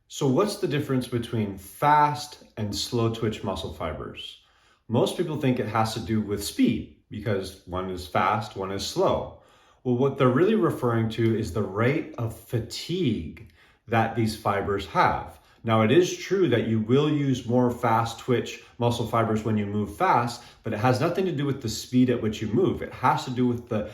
So what's the difference between fast and slow twitch muscle fibers? Most people think it has to do with speed because one is fast, one is slow. Well, what they're really referring to is the rate of fatigue that these fibers have. Now, it is true that you will use more fast twitch muscle fibers when you move fast, but it has nothing to do with the speed at which you move. It has to do with the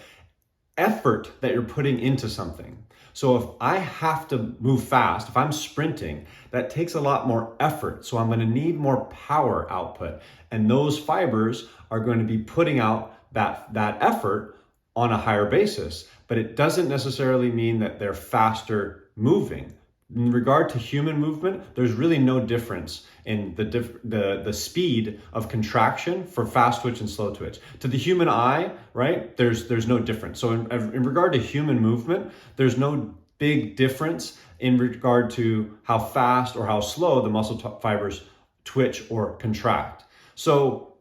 effort that you're putting into something. So if I have to move fast, if I'm sprinting, that takes a lot more effort. So I'm going to need more power output. And those fibers are going to be putting out that effort on a higher basis. But it doesn't necessarily mean that they're faster moving. In regard to human movement, there's really no difference in the speed of contraction for fast twitch and slow twitch. To the human eye, right, there's no difference. So in regard to human movement, there's no big difference in regard to how fast or how slow the muscle fibers twitch or contract. So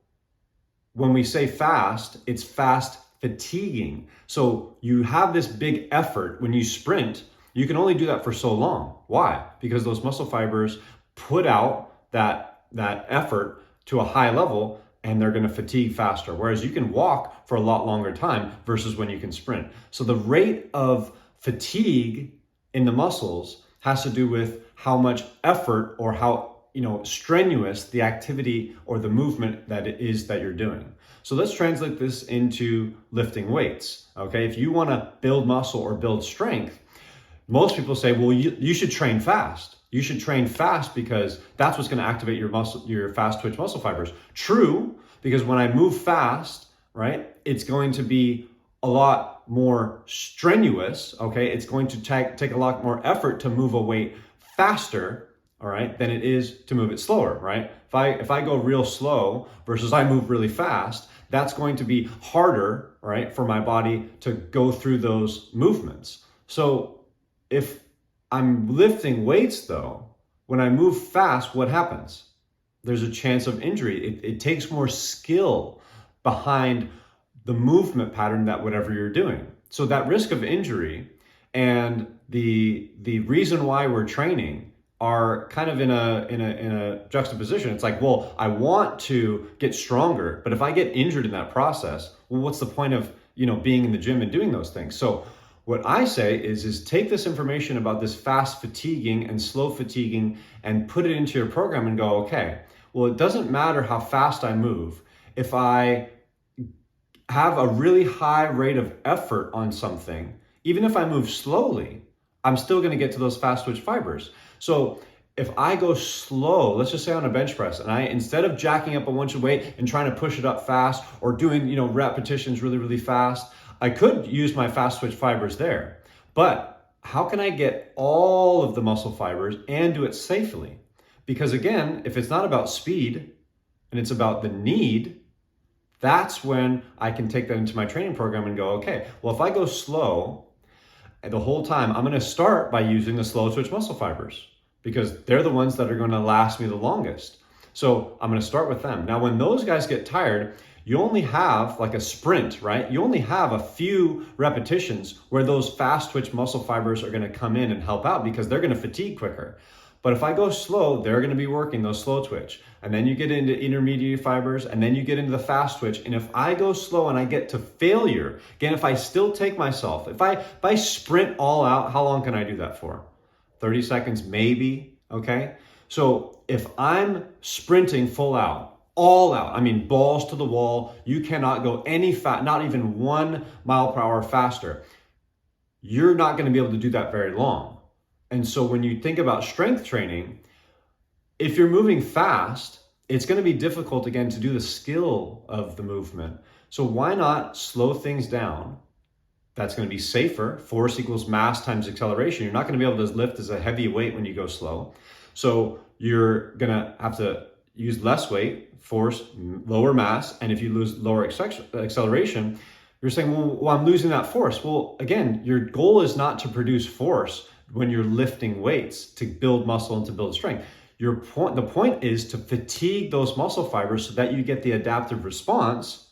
when we say fast, it's fast fatiguing. So you have this big effort when you sprint. You can only do that for so long. Why? Because those muscle fibers put out that effort to a high level and they're going to fatigue faster. Whereas you can walk for a lot longer time versus when you can sprint. So the rate of fatigue in the muscles has to do with how much effort or how strenuous the activity or the movement that it is that you're doing. So let's translate this into lifting weights. Okay, if you want to build muscle or build strength, most people say, well, you should train fast. You should train fast because that's what's going to activate your fast twitch muscle fibers. True, because when I move fast, right, it's going to be a lot more strenuous, okay? It's going to take a lot more effort to move a weight faster, all right, than it is to move it slower, right? If I go real slow versus I move really fast, that's going to be harder, right, for my body to go through those movements. So if I'm lifting weights though, when I move fast, what happens? There's a chance of injury. It takes more skill behind the movement pattern that whatever you're doing. So that risk of injury and the reason why we're training are kind of in a juxtaposition. It's like, well, I want to get stronger, but if I get injured in that process, well, what's the point of being in the gym and doing those things? So what I say is take this information about this fast fatiguing and slow fatiguing and put it into your program and go, okay, well, it doesn't matter how fast I move. If I have a really high rate of effort on something, even if I move slowly, I'm still going to get to those fast twitch fibers. So if I go slow, let's just say on a bench press, and instead of jacking up a bunch of weight and trying to push it up fast or doing, repetitions really, really fast, I could use my fast twitch fibers there. But how can I get all of the muscle fibers and do it safely? Because again, if it's not about speed and it's about the need, that's when I can take that into my training program and go, okay, well, if I go slow the whole time, I'm going to start by using the slow twitch muscle fibers because they're the ones that are going to last me the longest. So I'm going to start with them. Now, when those guys get tired, you only have like a sprint, right? You only have a few repetitions where those fast twitch muscle fibers are going to come in and help out because they're going to fatigue quicker. But if I go slow, they're going to be working those slow twitch. And then you get into intermediate fibers and then you get into the fast twitch. And if I go slow and I get to failure, again, if I still take myself, if I sprint all out, how long can I do that for? 30 seconds, maybe, okay? So if I'm sprinting full out, all out, I mean, balls to the wall, you cannot go not even 1 mile per hour faster. You're not going to be able to do that very long. And so when you think about strength training, if you're moving fast, it's going to be difficult again to do the skill of the movement. So why not slow things down? That's going to be safer. Force equals mass times acceleration. You're not going to be able to lift as a heavy weight when you go slow. So you're going to have to use less weight, force, lower mass. And if you lose lower acceleration, you're saying, well, I'm losing that force. Well, again, your goal is not to produce force when you're lifting weights to build muscle and to build strength. The point is to fatigue those muscle fibers so that you get the adaptive response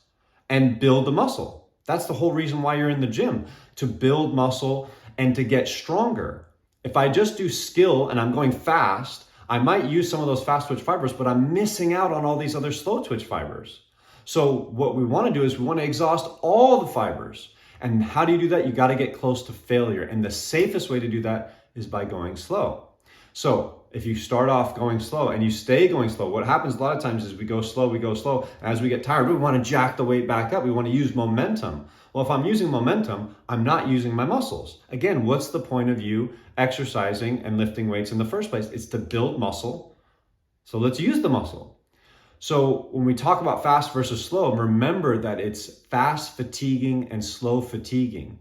and build the muscle. That's the whole reason why you're in the gym, to build muscle and to get stronger. If I just do skill and I'm going fast, I might use some of those fast twitch fibers, but I'm missing out on all these other slow twitch fibers. So what we want to do is we want to exhaust all the fibers. And how do you do that? You got to get close to failure. And the safest way to do that is by going slow. So if you start off going slow and you stay going slow, what happens a lot of times is we go slow. And as we get tired, we want to jack the weight back up. We want to use momentum. Well, if I'm using momentum, I'm not using my muscles. Again, what's the point of you exercising and lifting weights in the first place? It's to build muscle. So let's use the muscle. So when we talk about fast versus slow, remember that it's fast fatiguing and slow fatiguing.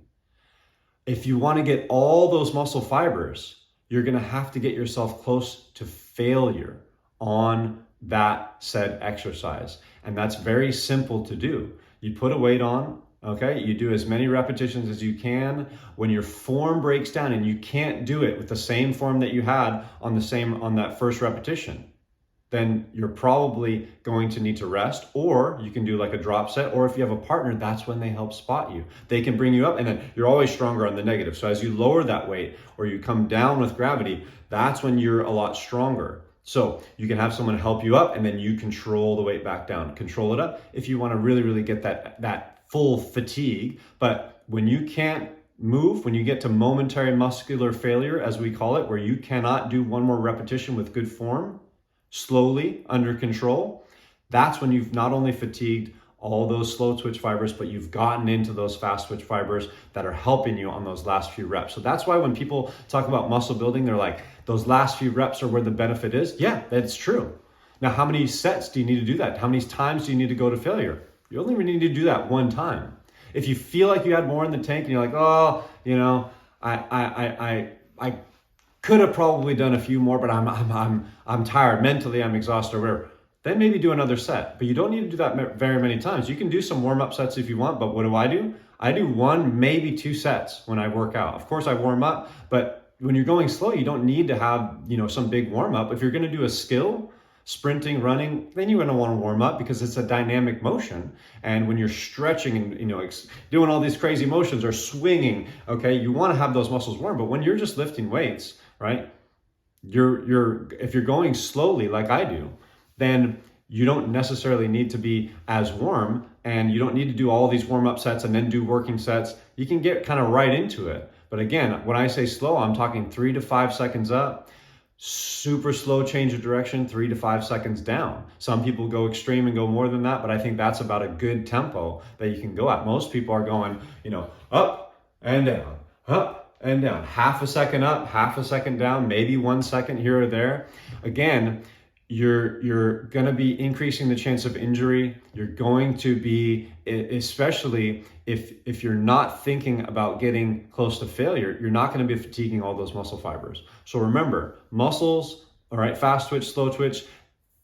If you want to get all those muscle fibers, you're going to have to get yourself close to failure on that said exercise. And that's very simple to do. You put a weight on, okay? You do as many repetitions as you can. When your form breaks down and you can't do it with the same form that you had on that first repetition, then you're probably going to need to rest, or you can do like a drop set, or if you have a partner, that's when they help spot you. They can bring you up, and then you're always stronger on the negative. So as you lower that weight or you come down with gravity, that's when you're a lot stronger. So you can have someone help you up, and then you control the weight back down. Control it up if you want to really, really get that full fatigue. But when you can't move, when you get to momentary muscular failure, as we call it, where you cannot do one more repetition with good form, slowly, under control, that's when you've not only fatigued all those slow twitch fibers, but you've gotten into those fast twitch fibers that are helping you on those last few reps. So that's why when people talk about muscle building, they're like, those last few reps are where the benefit is. Yeah, that's true. Now, how many sets do you need to do that? How many times do you need to go to failure? You only need to do that one time. If you feel like you had more in the tank and you're like, oh, I could have probably done a few more, but I'm tired mentally, I'm exhausted or whatever, then maybe do another set. But you don't need to do that very many times. You can do some warm-up sets if you want, but what do? I do 1, maybe 2 sets when I work out. Of course I warm up, but when you're going slow, you don't need to have, some big warm-up. If you're gonna do a skill, sprinting, running, then you're gonna wanna warm up because it's a dynamic motion. And when you're stretching and doing all these crazy motions or swinging, okay, you wanna have those muscles warm. But when you're just lifting weights, right? If you're going slowly like I do, then you don't necessarily need to be as warm, and you don't need to do all these warm-up sets and then do working sets. You can get kind of right into it. But again, when I say slow, I'm talking 3 to 5 seconds up, super slow change of direction, 3 to 5 seconds down. Some people go extreme and go more than that, but I think that's about a good tempo that you can go at. Most people are going, up and down, up and down, half a second up, half a second down, maybe 1 second here or there. Again, you're going to be increasing the chance of injury. You're going to be, especially if you're not thinking about getting close to failure, you're not going to be fatiguing all those muscle fibers. So remember, muscles, all right, fast twitch, slow twitch,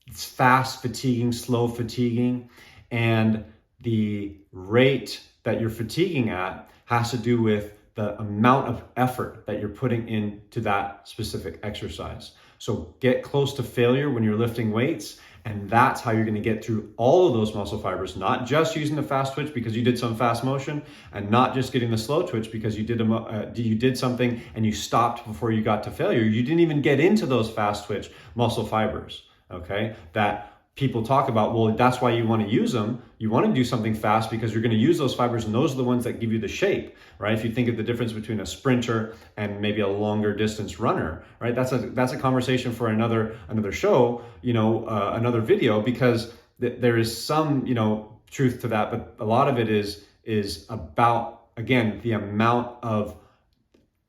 it's fast fatiguing, slow fatiguing, and the rate that you're fatiguing at has to do with the amount of effort that you're putting into that specific exercise. So get close to failure when you're lifting weights, and that's how you're going to get through all of those muscle fibers, not just using the fast twitch because you did some fast motion, and not just getting the slow twitch because you did something and you stopped before you got to failure. You didn't even get into those fast twitch muscle fibers, okay? That people talk about, well, that's why you want to use them. You want to do something fast because you're going to use those fibers, and those are the ones that give you the shape, right? If you think of the difference between a sprinter and maybe a longer distance runner, right? That's a conversation for another show, another video, because there is some, truth to that, but a lot of it is about, again, the amount of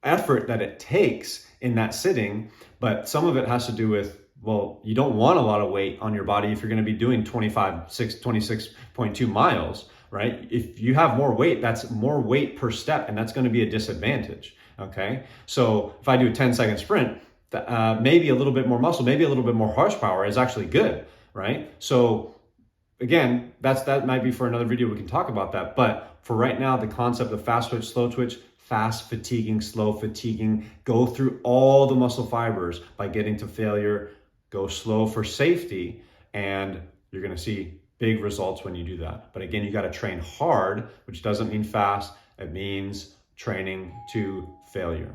effort that it takes in that sitting, but some of it has to do with, well, you don't want a lot of weight on your body if you're going to be doing 26.2 miles, right? If you have more weight, that's more weight per step, and that's going to be a disadvantage, okay? So if I do a 10-second sprint, maybe a little bit more muscle, maybe a little bit more horsepower is actually good, right? So again, that might be for another video, we can talk about that. But for right now, the concept of fast twitch, slow twitch, fast fatiguing, slow fatiguing, go through all the muscle fibers by getting to failure. Go slow for safety, and you're going to see big results when you do that. But again, you got to train hard, which doesn't mean fast. It means training to failure.